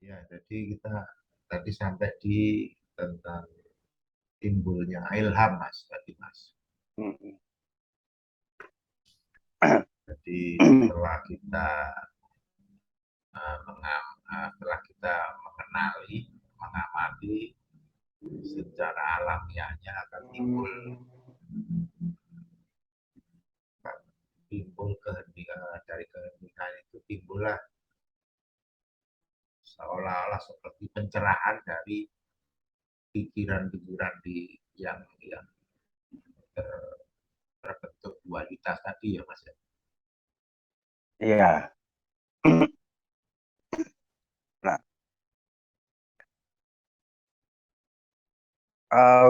Ya, jadi kita tadi sampai di tentang timbulnya ilham, Mas, tadi, Mas. Mm. Jadi setelah kita setelah kita mengenali, mengamati secara alamiahnya akan timbul timbul kehendak dari kehendak itu timbullah seolah-olah seperti pencerahan dari pikiran-pikiran yang terbentuk dualitas tadi ya Mas ya. Iya. Nah,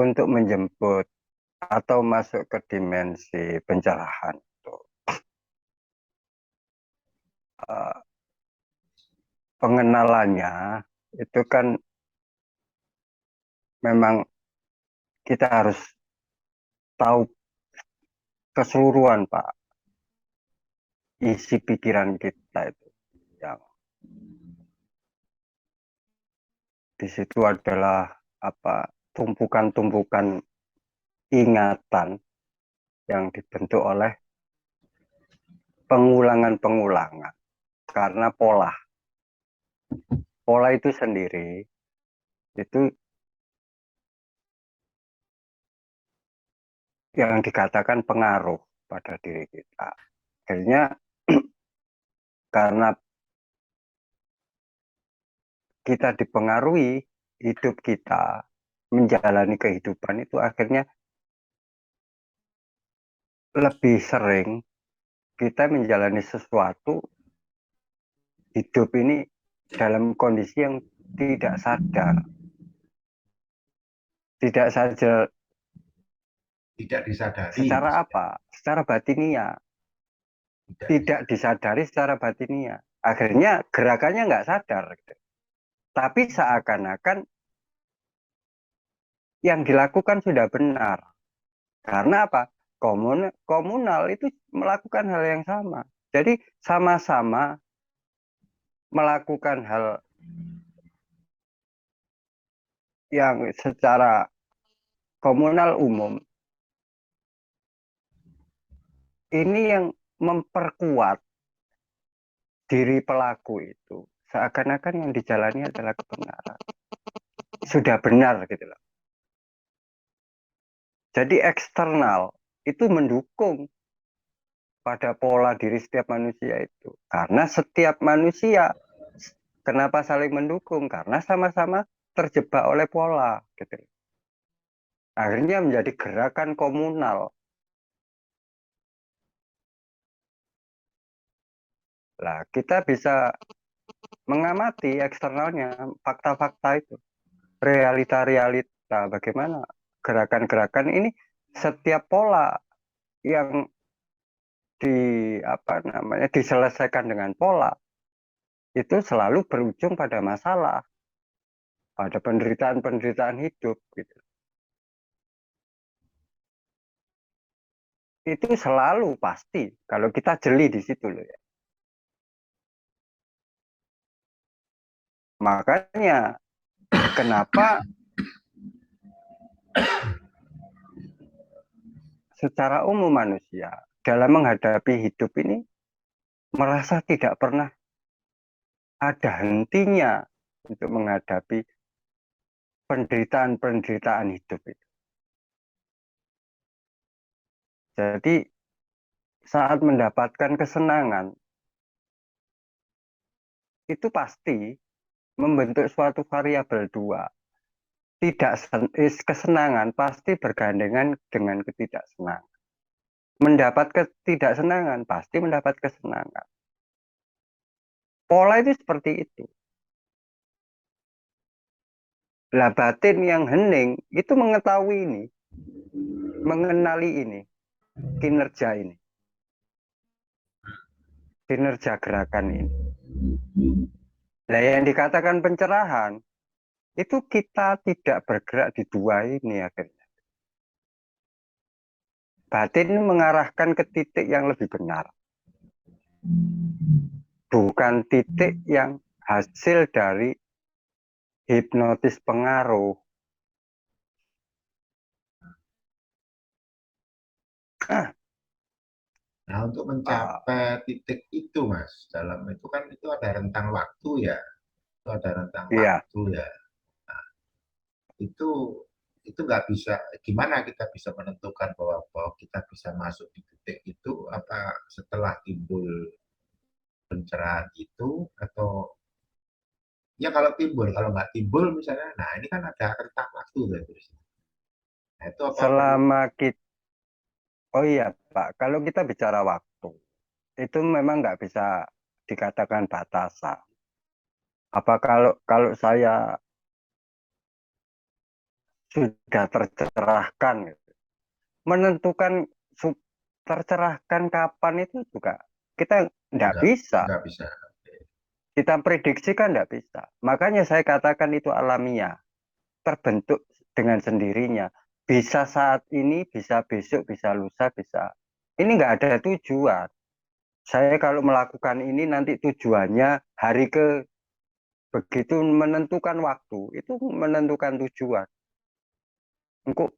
untuk menjemput atau masuk ke dimensi pencerahan itu, eh, pengenalannya itu kan memang kita harus tahu keseluruhan, Pak, isi pikiran kita itu. Yang di situ adalah apa, tumpukan-tumpukan ingatan yang dibentuk oleh pengulangan-pengulangan karena pola. Pola itu sendiri itu yang dikatakan pengaruh pada diri kita. Akhirnya karena kita dipengaruhi, hidup kita menjalani kehidupan itu akhirnya lebih sering kita menjalani sesuatu hidup ini dalam kondisi yang tidak sadar. Tidak saja Tidak disadari secara Mas ya. apa? Secara batinia. Tidak Tidak disadari. disadari secara batinia. Akhirnya gerakannya nggak sadar. Gitu. Tapi seakan-akan yang dilakukan sudah benar. Karena apa? Komunal itu melakukan hal yang sama. Jadi sama-sama melakukan hal yang secara komunal umum. Ini yang memperkuat diri pelaku itu. Seakan-akan yang dijalani adalah kebenaran. Sudah benar gitu loh. Jadi eksternal itu mendukung pada pola diri setiap manusia itu. Karena setiap manusia kenapa saling mendukung? Karena sama-sama terjebak oleh pola gitu. Akhirnya menjadi gerakan komunal. Lah, kita bisa mengamati eksternalnya, fakta-fakta itu, realita-realita, bagaimana gerakan-gerakan ini setiap pola yang di apa namanya diselesaikan dengan pola itu selalu berujung pada masalah, pada penderitaan-penderitaan hidup gitu. Itu selalu pasti kalau kita jeli di situ loh ya. Makanya kenapa secara umum manusia dalam menghadapi hidup ini merasa tidak pernah ada hentinya untuk menghadapi penderitaan-penderitaan hidup itu. Jadi saat mendapatkan kesenangan itu pasti membentuk suatu variabel dua. Tidak kesenangan pasti bergandengan dengan ketidaksenangan. Mendapat ketidaksenangan pasti mendapat kesenangan. Pola itu seperti itu. Lah batin yang hening itu mengetahui ini, mengenali ini, kinerja ini, kinerja gerakan ini. Nah, yang dikatakan pencerahan itu kita tidak bergerak di dua ini akhirnya. Batin mengarahkan ke titik yang lebih benar, bukan titik yang hasil dari hipnotis pengaruh. Nah, untuk Ah, mencapai titik itu, Mas, dalam itu kan itu ada rentang waktu ya, itu ada rentang iya, waktu ya. Itu itu nggak bisa. Gimana kita bisa menentukan bahwa kita bisa masuk di titik itu apa setelah timbul pencerahan itu atau ya kalau timbul, kalau nggak timbul misalnya, nah ini kan ada rentang waktu berarti. Nah, itu apa perlu selama kita, oh iya Pak, kalau kita bicara waktu, itu memang nggak bisa dikatakan batasan. Apa kalau kalau saya sudah tercerahkan, gitu, menentukan tercerahkan kapan itu juga kita nggak nggak bisa. nggak bisa. Kita prediksikan nggak bisa. Makanya saya katakan itu alamiah, terbentuk dengan sendirinya. Bisa saat ini, bisa besok, bisa lusa, bisa. Ini nggak ada tujuan. Saya kalau melakukan ini nanti tujuannya hari ke begitu menentukan waktu, itu menentukan tujuan. Engkau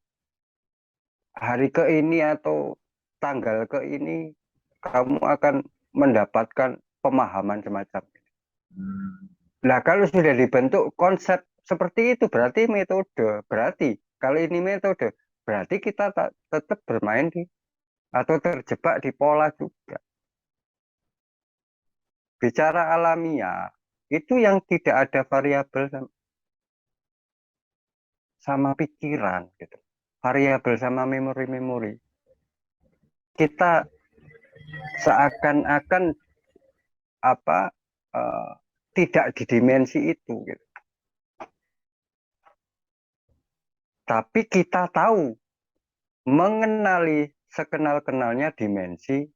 hari ke ini atau tanggal ke ini kamu akan mendapatkan pemahaman semacam ini. Hmm, Nah, kalau sudah dibentuk konsep seperti itu berarti metode. Berarti kalau ini metode, berarti kita tetap bermain di atau terjebak di pola juga. Bicara alamiah, itu yang tidak ada variabel sama pikiran gitu. Variabel sama memori-memori. Kita seakan-akan apa eh, tidak di dimensi itu gitu. Tapi kita tahu mengenali sekenal-kenalnya dimensi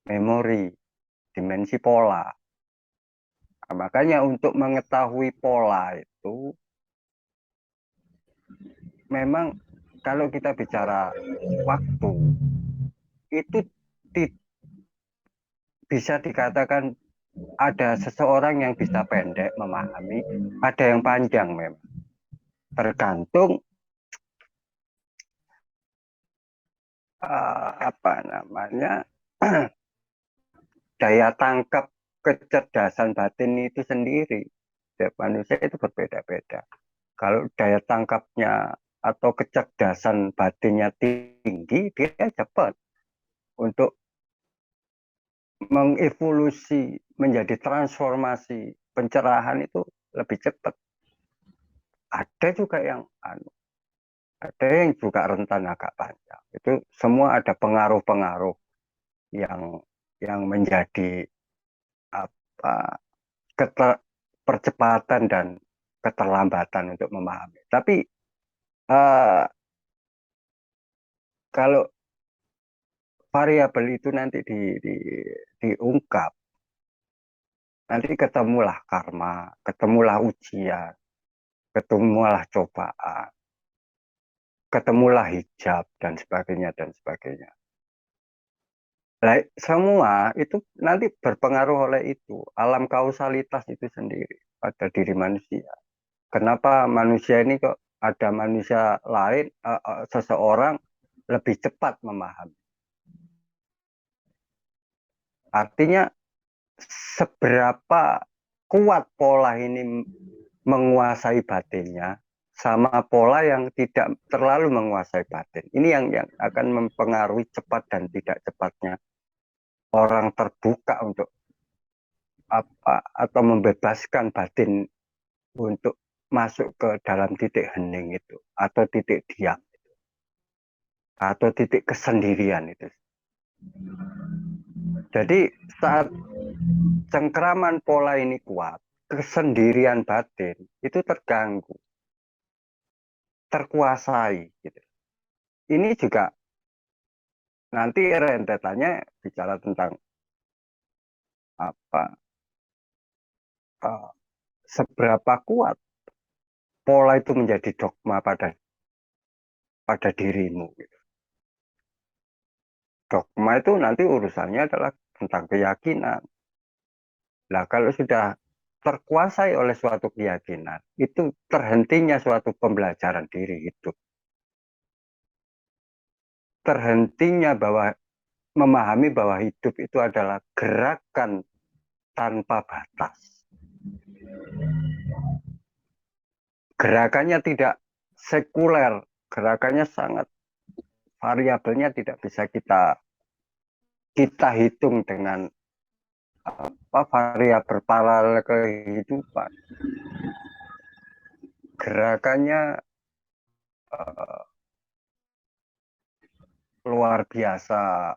memori, dimensi pola. Nah, makanya untuk mengetahui pola itu memang kalau kita bicara waktu itu bisa dikatakan ada seseorang yang bisa pendek memahami, ada yang panjang memang. Tergantung apa namanya daya tangkap kecerdasan batin itu sendiri. Setiap manusia itu berbeda-beda. Kalau daya tangkapnya atau kecerdasan batinnya tinggi, dia cepat untuk mengevolusi menjadi transformasi pencerahan itu lebih cepat. Ada juga yang ada yang juga rentan agak panjang. Itu semua ada pengaruh-pengaruh yang menjadi apa percepatan dan keterlambatan untuk memahami. Tapi eh, kalau variabel itu nanti diungkap, nanti ketemulah karma, ketemulah ujian, ketemulah cobaan, ketemulah hijab dan sebagainya dan sebagainya. Nah, semua itu nanti berpengaruh oleh itu, alam kausalitas itu sendiri pada diri manusia. Kenapa manusia ini kok ada manusia lain, seseorang lebih cepat memahami. Artinya seberapa kuat pola ini menguasai batinnya sama pola yang tidak terlalu menguasai batin. Ini yang akan mempengaruhi cepat dan tidak cepatnya orang terbuka untuk apa atau membebaskan batin untuk masuk ke dalam titik hening itu atau titik diam atau titik kesendirian itu. Jadi saat cengkraman pola ini kuat, kesendirian batin itu terganggu, terkuasai gitu. Ini juga nanti rentetannya bicara tentang apa uh, seberapa kuat pola itu menjadi dogma pada dirimu gitu. Dogma itu nanti urusannya adalah tentang keyakinan. Nah, kalau sudah terkuasai oleh suatu keyakinan, itu terhentinya suatu pembelajaran diri hidup. Terhentinya bahwa memahami bahwa hidup itu adalah gerakan tanpa batas. Gerakannya tidak sekuler, gerakannya sangat variabelnya tidak bisa kita hitung dengan variabel paralel kehidupan. Gerakannya luar biasa,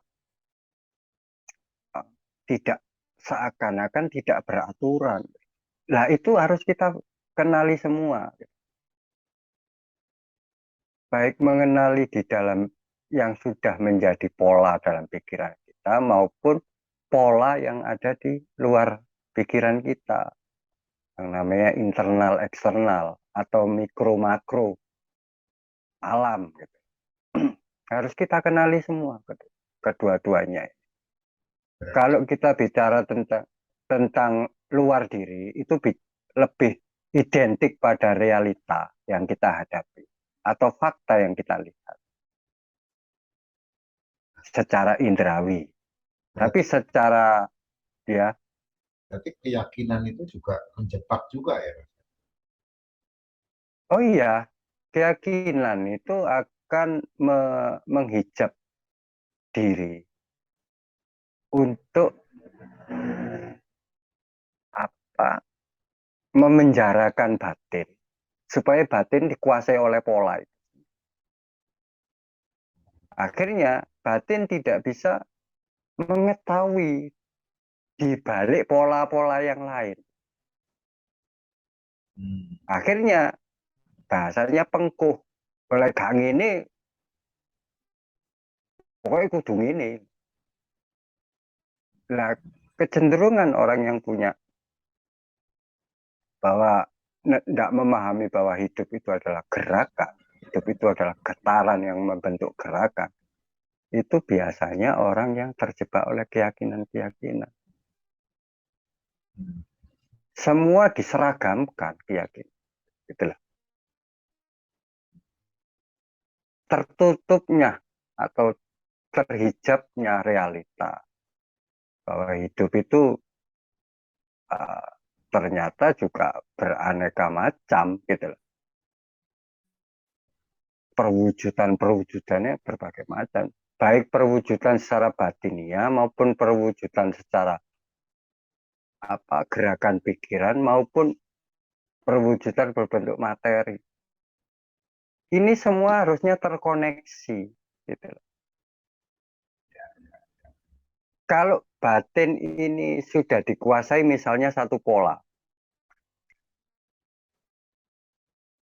tidak seakan-akan tidak beraturan. Nah, itu harus kita kenali semua. Baik mengenali di dalam yang sudah menjadi pola dalam pikiran kita maupun pola yang ada di luar pikiran kita. Yang namanya internal eksternal atau mikro makro alam gitu. Harus kita kenali semua kedua-duanya. Kalau kita bicara tentang luar diri itu lebih identik pada realita yang kita hadapi atau fakta yang kita lihat secara indrawi. Tapi secara ya, Berarti keyakinan itu juga menjebak juga ya. oh iya, keyakinan itu akan menghijab diri untuk apa? Memenjarakan batin supaya batin dikuasai oleh pola. Akhirnya batin tidak bisa mengetahui di balik pola-pola yang lain. Akhirnya bahasanya pengkuh. Oleh gang ini, pokoknya kudu ini. Nah, kecenderungan orang yang punya bahwa tidak memahami bahwa hidup itu adalah gerakan, hidup itu adalah getaran yang membentuk gerakan, itu biasanya orang yang terjebak oleh keyakinan-keyakinan. Semua diseragamkan keyakinan. Itulah. Tertutupnya atau terhijabnya realita bahwa hidup itu ternyata juga beraneka macam gitu loh. Perwujudannya berbagai macam, baik perwujudan secara batinia maupun perwujudan secara gerakan pikiran maupun perwujudan berbentuk materi. Ini semua harusnya terkoneksi gitu loh. Kalau batin ini sudah dikuasai misalnya satu pola,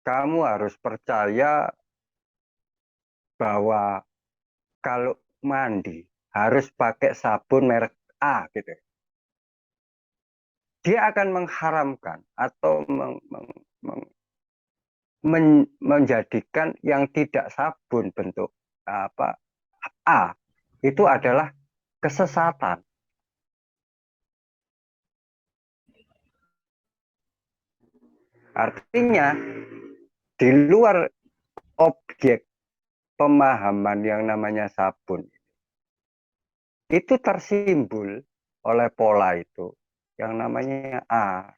kamu harus percaya bahwa kalau mandi harus pakai sabun merek A gitu. Dia akan mengharamkan atau menjadikan yang tidak sabun bentuk A itu adalah kesesatan. Artinya di luar objek pemahaman yang namanya sabun itu tersimbol oleh pola itu yang namanya A.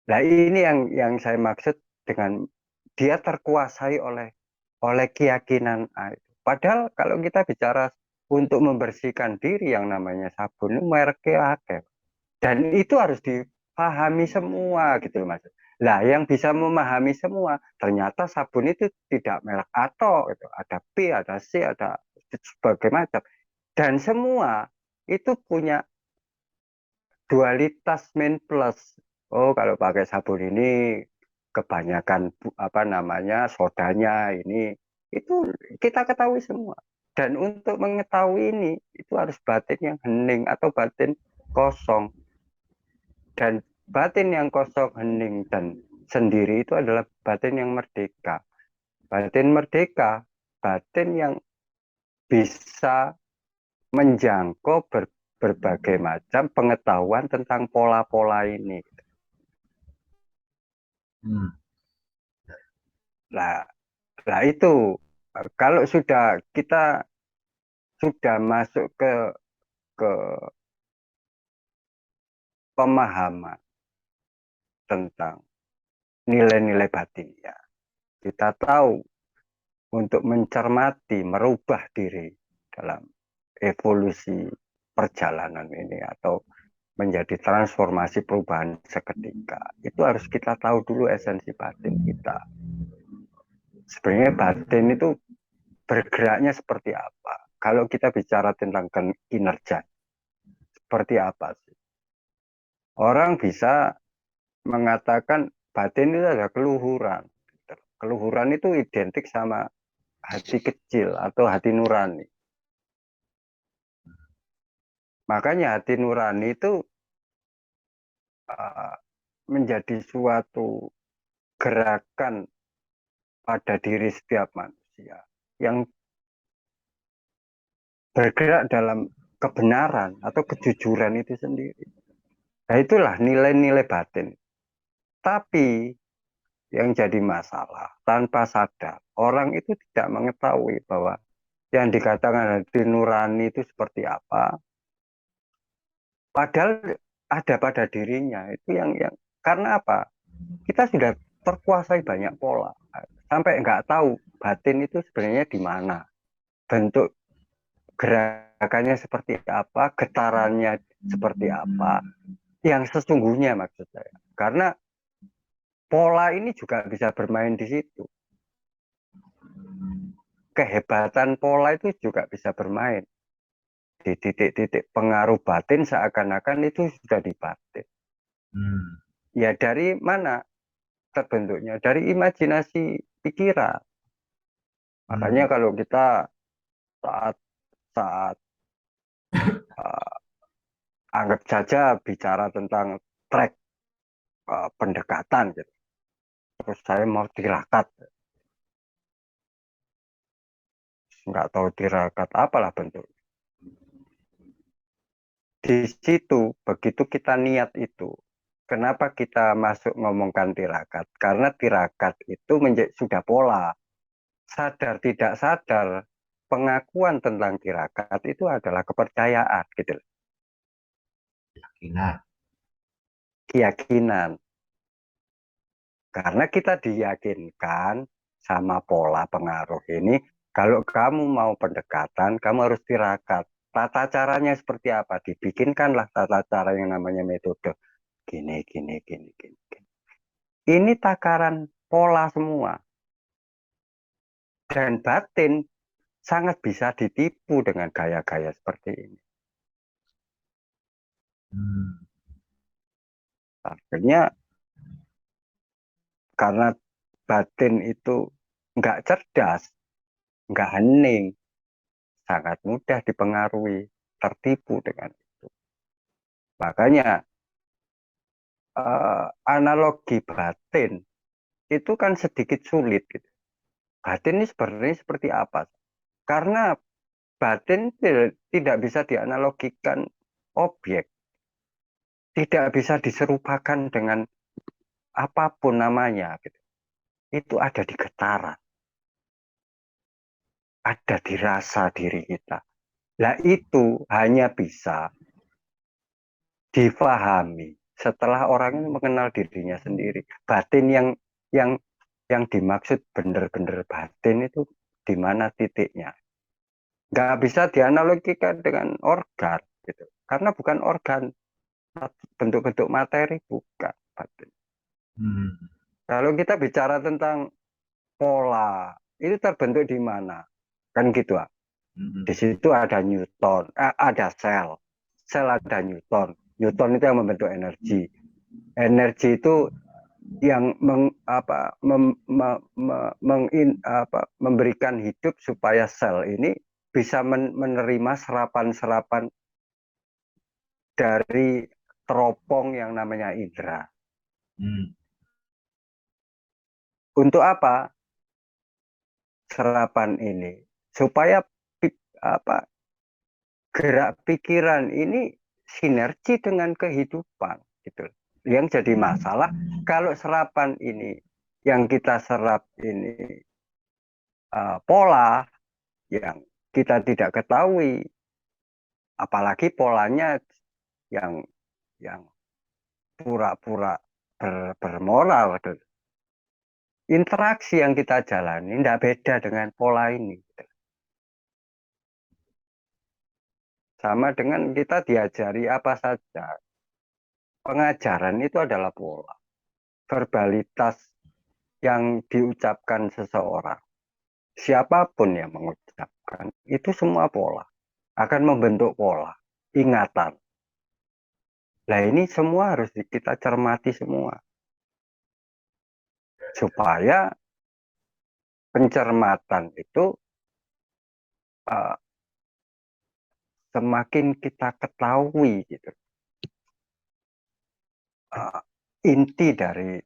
Nah ini yang saya maksud dengan dia terkuasai oleh keyakinan A. Padahal kalau kita bicara untuk membersihkan diri yang namanya sabun, mereknya ada. Dan itu harus dipahami semua gitu loh Mas. Lah yang bisa memahami semua, ternyata sabun itu tidak merek atau gitu. Ada B, ada C, ada sebagainya macam. Dan semua itu punya dualitas min plus. Oh, kalau pakai sabun ini kebanyakan sodanya ini itu kita ketahui semua. Dan untuk mengetahui ini itu harus batin yang hening atau batin kosong. Dan batin yang kosong, hening dan sendiri itu adalah batin yang merdeka. Batin merdeka, batin yang bisa menjangkau berbagai macam pengetahuan tentang pola-pola ini. Hmm. Nah, nah itu kalau sudah kita sudah masuk ke pemahaman tentang nilai-nilai batin ya, kita tahu untuk mencermati, merubah diri dalam evolusi perjalanan ini atau menjadi transformasi perubahan seketika. Itu harus kita tahu dulu esensi batin kita. Sebenarnya batin itu bergeraknya seperti apa? Kalau kita bicara tentang kinerja, seperti apa sih? Orang bisa mengatakan batin itu ada keluhuran. Keluhuran itu identik sama hati kecil atau hati nurani. Makanya hati nurani itu uh, menjadi suatu gerakan pada diri setiap manusia yang bergerak dalam kebenaran atau kejujuran itu sendiri. Nah itulah nilai-nilai batin. Tapi yang jadi masalah tanpa sadar, orang itu tidak mengetahui bahwa yang dikatakan hati nurani itu seperti apa, padahal ada pada dirinya. Itu yang karena apa? Kita sudah terkuasai banyak pola, sampai nggak tahu batin itu sebenarnya di mana, bentuk gerakannya seperti apa, getarannya seperti apa, yang sesungguhnya maksud saya. Karena pola ini juga bisa bermain di situ. Kehebatan pola itu juga bisa bermain di titik-titik pengaruh batin seakan-akan itu sudah di batin. Hmm. Ya dari mana terbentuknya? Dari imajinasi pikiran. Makanya Hmm. kalau kita saat saat uh, anggap saja bicara tentang track pendekatan gitu. Terus saya mau tirakat, nggak tahu tirakat apalah bentuk. Di situ begitu kita niat itu, kenapa kita masuk ngomongkan tirakat? Karena tirakat itu sudah pola. Sadar tidak sadar, pengakuan tentang tirakat itu adalah kepercayaan gitu. Keyakinan. Keyakinan. Karena kita diyakinkan sama pola pengaruh ini, kalau kamu mau pendekatan, kamu harus tirakat. Tata caranya seperti apa? Dibikinkanlah tata cara yang namanya metode. Gini, gini, gini, gini. Ini takaran pola semua. Dan batin sangat bisa ditipu dengan gaya-gaya seperti ini. Hmm. Akhirnya karena batin itu nggak cerdas, nggak hening, sangat mudah dipengaruhi, tertipu dengan itu. Makanya analogi batin itu kan sedikit sulit gitu. Batin ini sebenarnya seperti apa? Karena batin tidak bisa dianalogikan objek, tidak bisa diserupakan dengan apapun namanya gitu. Itu ada di getaran, ada di rasa diri kita. Nah itu hanya bisa difahami setelah orang mengenal dirinya sendiri. Batin yang yang dimaksud benar-benar batin itu di mana titiknya. Nggak bisa dianalogikan dengan organ gitu. Karena bukan organ, bentuk-bentuk materi bukan batin. Hmm. Kalau kita bicara tentang pola, itu terbentuk di mana? Kan gitu, ah. Hmm. Di situ ada Newton, ada sel. Sel ada Newton. Newton itu yang membentuk energi. Energi itu yang memberikan hidup supaya sel ini bisa menerima serapan-serapan dari teropong yang namanya indera. Hmm. Untuk apa serapan ini? Supaya apa gerak pikiran ini sinergi dengan kehidupan gitu. Yang jadi masalah kalau serapan ini yang kita serap ini pola yang kita tidak ketahui, apalagi polanya yang yang pura-pura bermoral. Interaksi yang kita jalani tidak beda dengan pola ini. Sama dengan kita diajari apa saja. Pengajaran itu adalah pola. Verbalitas yang diucapkan seseorang. Siapapun yang mengucapkan, itu semua pola. Akan membentuk pola, ingatan. Nah ini semua harus kita cermati semua. Supaya pencermatan itu semakin kita ketahui gitu. Inti dari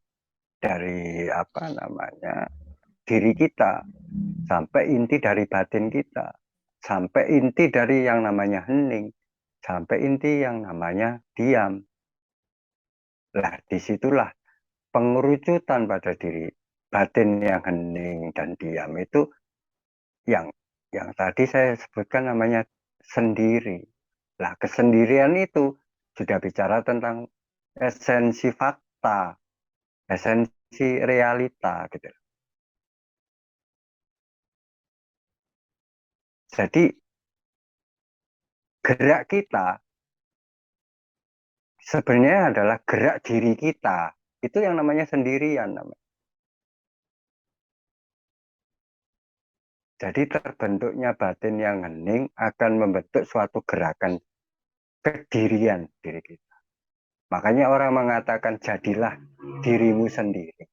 apa namanya diri kita, sampai inti dari batin kita, sampai inti dari yang namanya hening, sampai inti yang namanya diam. Lah disitulah pengerucutan pada diri batin yang hening dan diam itu yang tadi saya sebutkan namanya sendiri. Lah kesendirian itu sudah bicara tentang esensi fakta, esensi realita gitu. Jadi gerak kita sebenarnya adalah gerak diri kita. Itu yang namanya sendirian namanya. Jadi terbentuknya batin yang hening akan membentuk suatu gerakan kedirian diri kita. Makanya orang mengatakan jadilah dirimu sendiri.